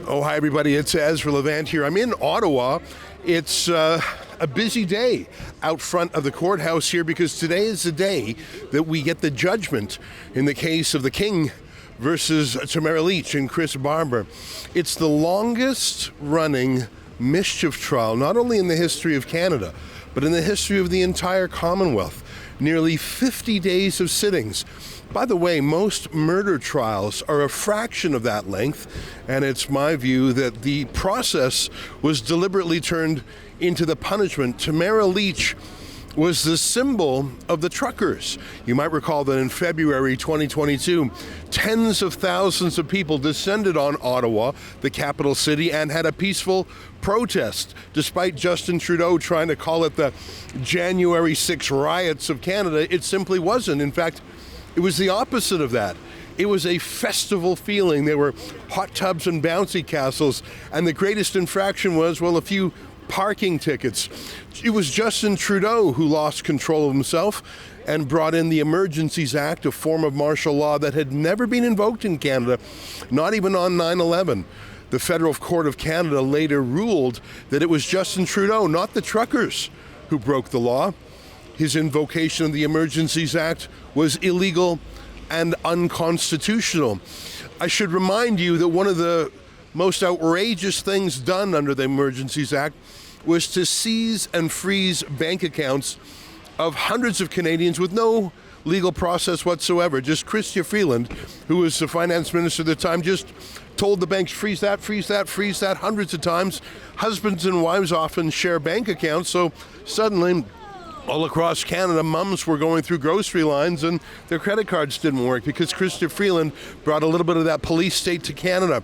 Oh, hi, everybody. It's Ezra Levant here. I'm in Ottawa. It's a busy day out front of the courthouse here because today is the day that we get the judgment in the case of the King versus Tamara Lich and Chris Barber. It's the longest running mischief trial, not only in the history of Canada, but in the history of the entire Commonwealth. Nearly 50 days of sittings. By the way, most murder trials are a fraction of that length, and it's my view that the process was deliberately turned into the punishment. Tamara Lich was the symbol of the truckers. You might recall that in February 2022, tens of thousands of people descended on Ottawa, the capital city, and had a peaceful protest, despite Justin Trudeau trying to call it the January 6 riots of Canada. It simply wasn't. In fact, it was the opposite of that. It was a festival feeling. There were hot tubs and bouncy castles, and the greatest infraction was, well, a few parking tickets. It was Justin Trudeau who lost control of himself and brought in the Emergencies Act, a form of martial law that had never been invoked in Canada, not even on 9/11. The Federal Court of Canada later ruled that it was Justin Trudeau, not the truckers, who broke the law. His invocation of the Emergencies Act was illegal and unconstitutional. I should remind you that one of the most outrageous things done under the Emergencies Act was to seize and freeze bank accounts of hundreds of Canadians with no legal process whatsoever. Just Chrystia Freeland, who was the finance minister at the time, just told the banks, freeze that, freeze that, freeze that, hundreds of times. Husbands and wives often share bank accounts, so suddenly all across Canada, mums were going through grocery lines and their credit cards didn't work because Chrystia Freeland brought a little bit of that police state to Canada.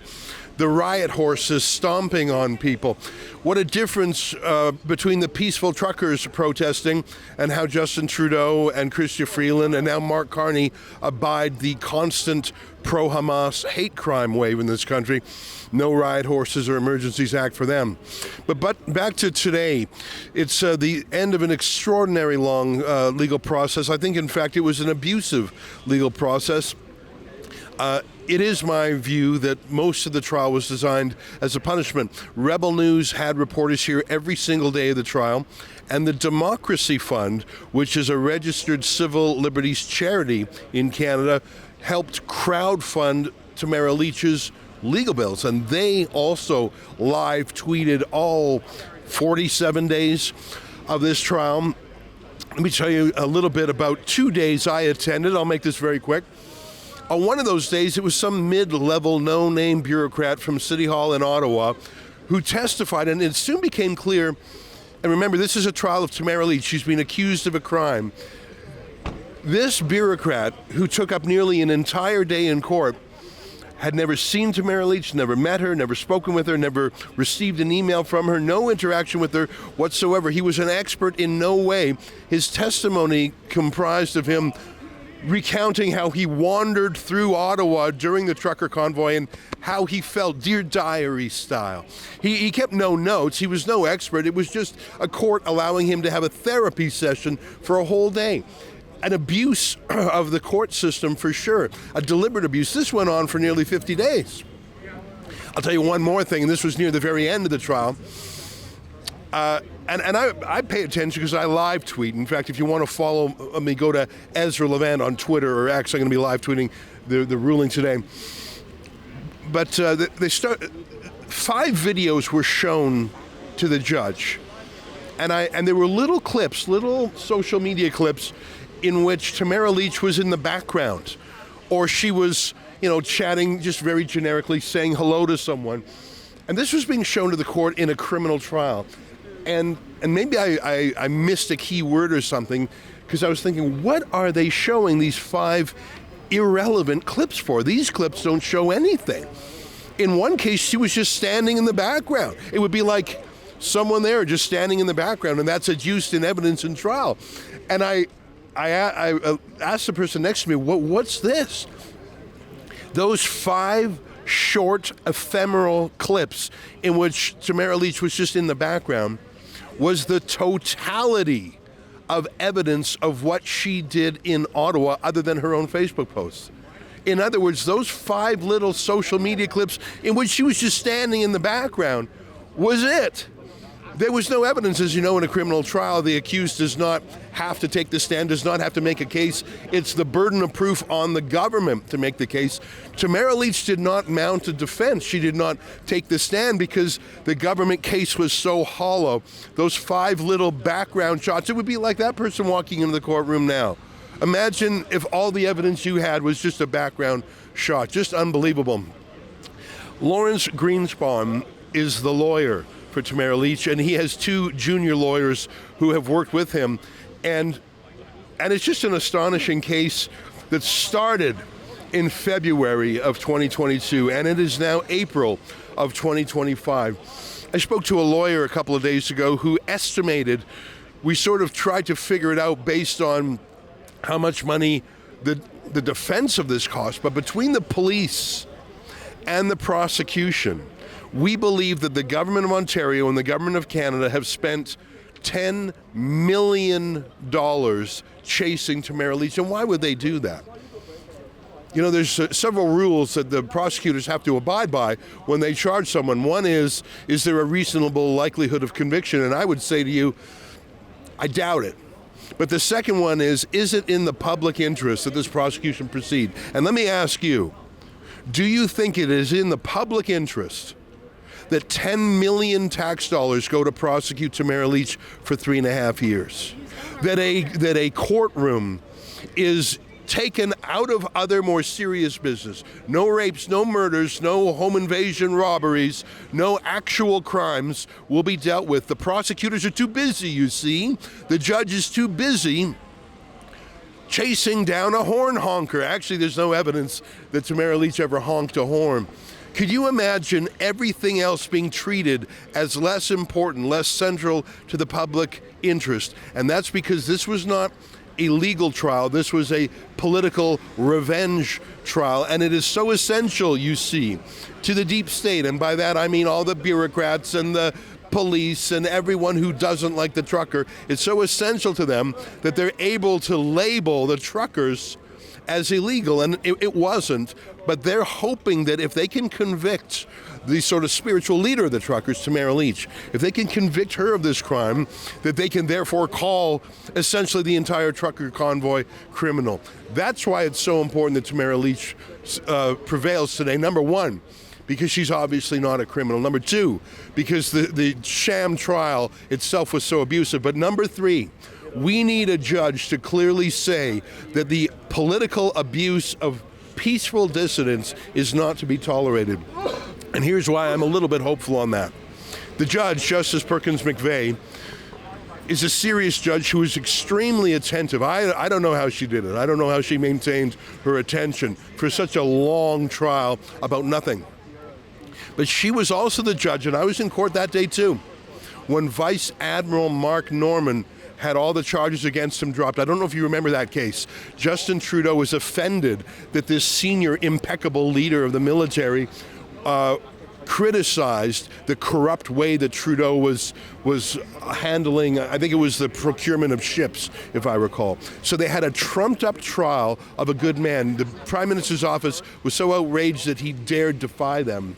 The riot horses stomping on people. What a difference between the peaceful truckers protesting and how Justin Trudeau and Chrystia Freeland and now Mark Carney abide the constant pro-Hamas hate crime wave in this country. No riot horses or Emergencies Act for them. But back to today, it's the end of an extraordinary long legal process. I think, in fact, it was an abusive legal process. It is my view that most of the trial was designed as a punishment. Rebel News had reporters here every single day of the trial, and the Democracy Fund, which is a registered civil liberties charity in Canada, helped crowdfund Tamara Lich's legal bills, and they also live tweeted all 47 days of this trial. Let me tell you a little bit about 2 days I attended. I'll make this very quick. On one of those days, it was some mid-level, no-name bureaucrat from City Hall in Ottawa who testified, and it soon became clear, and remember, this is a trial of Tamara Lich. She's been accused of a crime. This bureaucrat, who took up nearly an entire day in court, had never seen Tamara Lich, never met her, never spoken with her, never received an email from her, no interaction with her whatsoever. He was an expert in no way. His testimony comprised of him recounting how he wandered through Ottawa during the trucker convoy and how he felt, Dear Diary style. He kept no notes. He was no expert. It was just a court allowing him to have a therapy session for a whole day. An abuse of the court system for sure, a deliberate abuse. This went on for nearly 50 days. I'll tell you one more thing, and this was near the very end of the trial. And I pay attention because I live tweet. In fact, if you want to follow me, go to Ezra Levant on Twitter or X. I'm going to be live tweeting the ruling today. But 5 videos were shown to the judge. And there were little clips, little social media clips in which Tamara Lich was in the background, or she was, chatting just very generically, saying hello to someone. And this was being shown to the court in a criminal trial. And maybe I missed a key word or something, because I was thinking, what are they showing these 5 irrelevant clips for? These clips don't show anything. In one case, she was just standing in the background. It would be like someone there just standing in the background, and that's adduced in evidence in trial. And I asked the person next to me, what's this? Those 5 short, ephemeral clips in which Tamara Lich was just in the background was the totality of evidence of what she did in Ottawa other than her own Facebook posts. In other words, those 5 little social media clips in which she was just standing in the background was it. There was no evidence, as you know, in a criminal trial. The accused does not have to take the stand, does not have to make a case. It's the burden of proof on the government to make the case. Tamara Lich did not mount a defense. She did not take the stand because the government case was so hollow. Those 5 little background shots, it would be like that person walking into the courtroom now. Imagine if all the evidence you had was just a background shot. Just unbelievable. Lawrence Greenspan is the lawyer for Tamara Lich, and he has 2 junior lawyers who have worked with him. And it's just an astonishing case that started in February of 2022, and it is now April of 2025. I spoke to a lawyer a couple of days ago who estimated, we sort of tried to figure it out based on how much money the defense of this cost, but between the police and the prosecution, we believe that the government of Ontario and the government of Canada have spent $10 million chasing Tamara Lich. And why would they do that? You know, there's several rules that the prosecutors have to abide by when they charge someone. One is there a reasonable likelihood of conviction? And I would say to you, I doubt it. But the second one is it in the public interest that this prosecution proceed? And let me ask you, do you think it is in the public interest that 10 million tax dollars go to prosecute Tamara Lich for 3.5 years? That a courtroom is taken out of other more serious business. No rapes, no murders, no home invasion robberies, no actual crimes will be dealt with. The prosecutors are too busy, you see. The judge is too busy chasing down a horn honker. Actually, there's no evidence that Tamara Lich ever honked a horn. Could you imagine everything else being treated as less important, less central to the public interest? And that's because this was not a legal trial. This was a political revenge trial. And it is so essential, you see, to the deep state. And by that, I mean all the bureaucrats and the police and everyone who doesn't like the trucker. It's so essential to them that they're able to label the truckers as illegal, and it wasn't, but they're hoping that if they can convict the sort of spiritual leader of the truckers, Tamara Lich, if they can convict her of this crime, that they can therefore call essentially the entire trucker convoy criminal. That's why it's so important that Tamara Lich prevails today. Number one, because she's obviously not a criminal. Number two, because the sham trial itself was so abusive. But number three, we need a judge to clearly say that the political abuse of peaceful dissidents is not to be tolerated. And here's why I'm a little bit hopeful on that. The judge, Justice Perkins McVeigh, is a serious judge who is extremely attentive. I don't know how she did it. I don't know how she maintained her attention for such a long trial about nothing. But she was also the judge, and I was in court that day too, when Vice Admiral Mark Norman had all the charges against him dropped. I don't know if you remember that case. Justin Trudeau was offended that this senior impeccable leader of the military criticized the corrupt way that Trudeau was handling, I think it was the procurement of ships, if I recall. So they had a trumped up trial of a good man. The Prime Minister's office was so outraged that he dared defy them.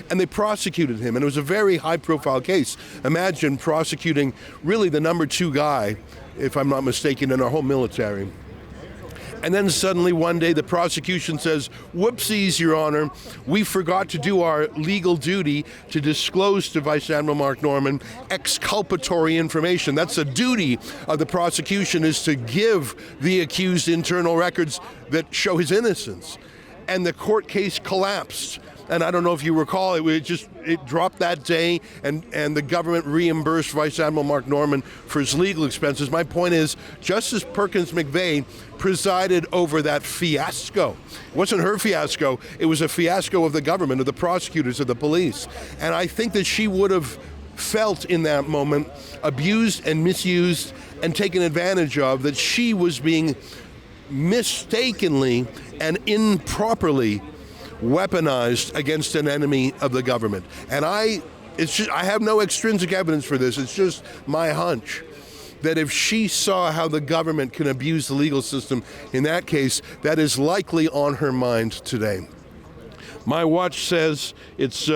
And they prosecuted him, and it was a very high-profile case. Imagine prosecuting really the number 2 guy, if I'm not mistaken, in our whole military. And then suddenly one day the prosecution says, whoopsies, Your Honor, we forgot to do our legal duty to disclose to Vice Admiral Mark Norman exculpatory information. That's a duty of the prosecution, is to give the accused internal records that show his innocence. And the court case collapsed. And I don't know if you recall, it dropped that day, and the government reimbursed Vice Admiral Mark Norman for his legal expenses. My point is, Justice Perkins McVeigh presided over that fiasco. It wasn't her fiasco, it was a fiasco of the government, of the prosecutors, of the police. And I think that she would have felt in that moment abused and misused and taken advantage of, that she was being mistakenly and improperly weaponized against an enemy of the government. And I have no extrinsic evidence for this, it's just my hunch. that if she saw how the government can abuse the legal system in that case, that is likely on her mind today. My watch says it's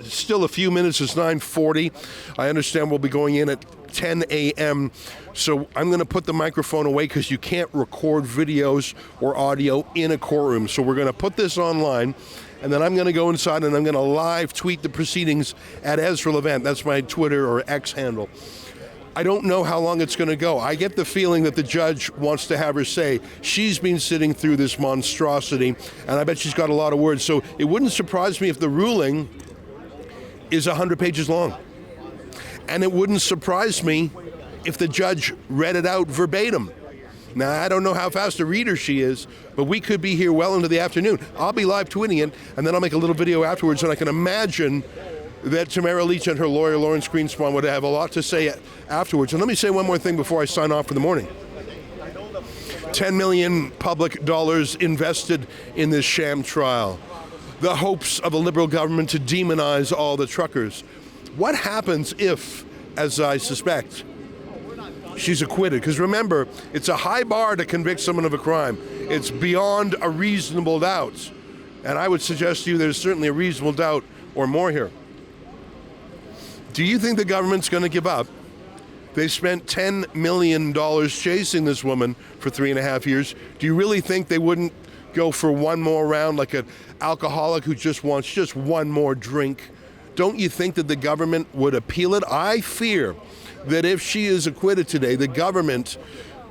still a few minutes. It's 9:40. I understand we'll be going in at 10 a.m. So I'm going to put the microphone away because you can't record videos or audio in a courtroom. So we're going to put this online, and then I'm going to go inside and I'm going to live tweet the proceedings at Ezra Levant. That's my Twitter or X handle. I don't know how long it's going to go. I get the feeling that the judge wants to have her say. She's been sitting through this monstrosity, and I bet she's got a lot of words. So it wouldn't surprise me if the ruling is 100 pages long. And it wouldn't surprise me if the judge read it out verbatim. Now, I don't know how fast a reader she is, but we could be here well into the afternoon. I'll be live tweeting it, and then I'll make a little video afterwards, and I can imagine that Tamara Lich and her lawyer, Lawrence Greenspan, would have a lot to say afterwards. And let me say one more thing before I sign off for the morning. 10 million public dollars invested in this sham trial. The hopes of a Liberal government to demonize all the truckers. What happens if, as I suspect, she's acquitted? Because remember, it's a high bar to convict someone of a crime. It's beyond a reasonable doubt. And I would suggest to you there's certainly a reasonable doubt or more here. Do you think the government's going to give up? They spent $10 million chasing this woman for 3.5 years. Do you really think they wouldn't go for one more round like an alcoholic who just wants just one more drink? Don't you think that the government would appeal it? I fear that if she is acquitted today, the government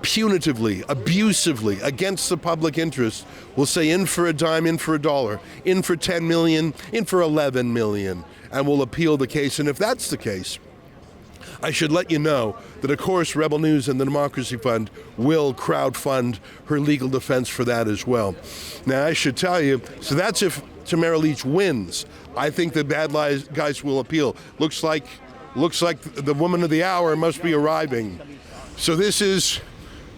punitively, abusively, against the public interest, will say in for a dime, in for a dollar, in for 10 million, in for 11 million, and will appeal the case. And if that's the case, I should let you know that, of course, Rebel News and the Democracy Fund will crowdfund her legal defense for that as well. Now, I should tell you, so that's if Tamara Lich wins. I think the bad guys will appeal. Looks like the woman of the hour must be arriving. So this is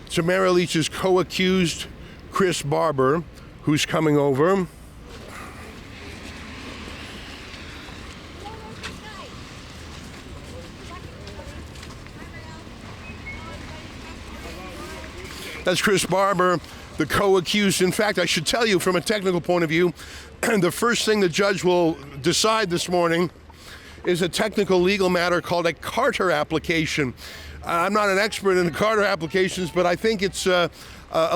Tamara Lich's co-accused, Chris Barber, who's coming over. That's Chris Barber, the co-accused. In fact, I should tell you from a technical point of view, the first thing the judge will decide this morning is a technical legal matter called a Carter application. I'm not an expert in Carter applications, but I think it's a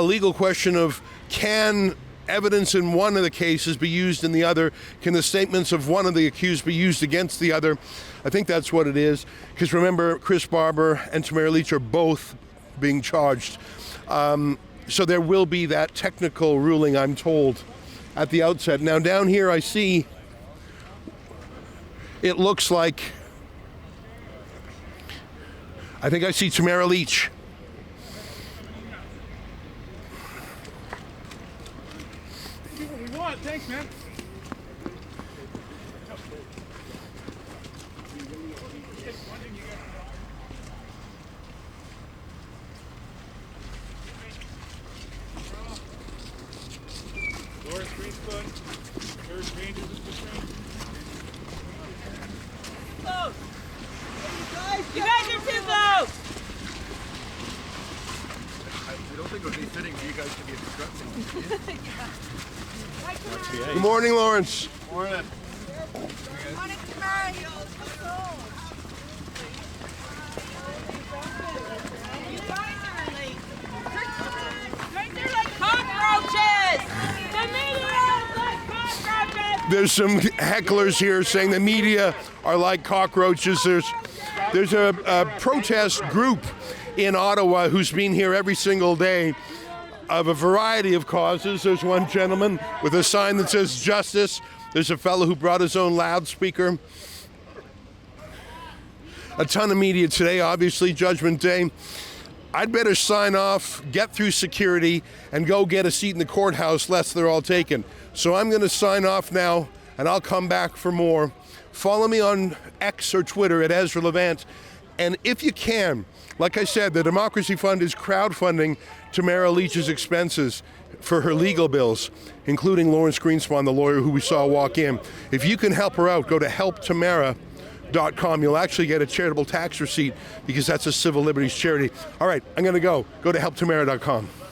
legal question of, can evidence in one of the cases be used in the other? Can the statements of one of the accused be used against the other? I think that's what it is. Because remember, Chris Barber and Tamara Lich are both being charged. So there will be that technical ruling, I'm told, at the outset. Now down here I see, it looks like, I think I see Tamara Lich. What we want. Thanks, man. Lawrence Greenspan, Eric Rangers is the train. Close! You guys are too close! I don't think it would be fitting for you guys to be obstructing. Good morning, Lawrence. Morning. Morning, Tamara. You guys are late. They're like cockroaches! The media is like cockroaches! There's some hecklers here saying the media are like cockroaches. There's a protest group in Ottawa who's been here every single day of a variety of causes. There's one gentleman with a sign that says justice. There's a fellow who brought his own loudspeaker. A ton of media today, obviously, Judgment Day. I'd better sign off, get through security, and go get a seat in the courthouse, lest they're all taken. So I'm going to sign off now, and I'll come back for more. Follow me on X or Twitter at Ezra Levant. And if you can, like I said, the Democracy Fund is crowdfunding Tamara Lich's expenses for her legal bills, including Lawrence Greenspan, the lawyer who we saw walk in. If you can help her out, go to helptamara.ca. helptamara.com. You'll actually get a charitable tax receipt because that's a civil liberties charity. All right, I'm going to go to helptamara.com.